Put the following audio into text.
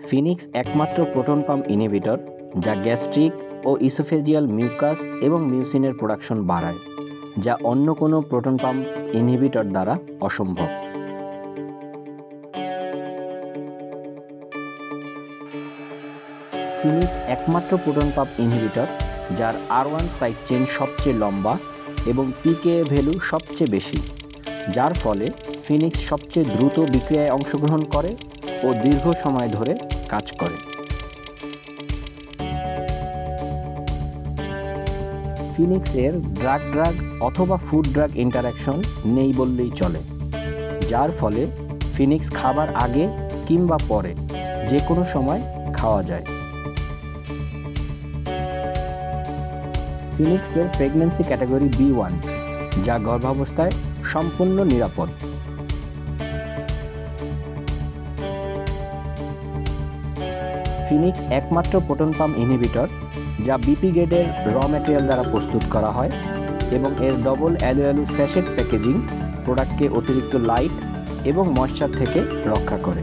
Phoenix একমাত্র proton pump inhibitor যা gastric ও oesophageal mucus এবং মিউসিনের প্রোডাকশন বাড়ায়, যা অন্য কোনো প্রোটন পাম্প ইনহিবিটর দ্বারা অসম্ভব। ফিনিক্স একমাত্র প্রোটন পাম্প ইনহিবিটর যার R1 সাইড চেইন সবচেয়ে লম্বা এবং পিকেএ ভ্যালু সবচেয়ে বেশি, যার ফলে ফিনিক্স সবচেয়ে দ্রুত বিক্রিয়ায় অংশগ্রহণ করে ও দীর্ঘ সময় ধরে কাজ করে। ফিনিক্সের ড্রাগ অথবা ফুড ড্রাগ ইন্টারাকশন নেই বললেই চলে, যার ফলে ফিনিক্স খাবার আগে কিংবা পরে যে কোনো সময় খাওয়া যায়। ফিনিক্সের প্রেগন্যান্সি ক্যাটাগরি B1, যা গর্ভাবস্থায় সম্পূর্ণ নিরাপদ। ফিনিক্স একমাত্র প্রোটন পাম্প ইনহিবিটর যা বিপি গ্রেডের র ম্যাটেরিয়াল দ্বারা প্রস্তুত করা হয় এবং এর ডবল অ্যালু স্যাশেট প্যাকেজিং প্রোডাক্টকে অতিরিক্ত লাইট এবং ময়েশ্চার থেকে রক্ষা করে।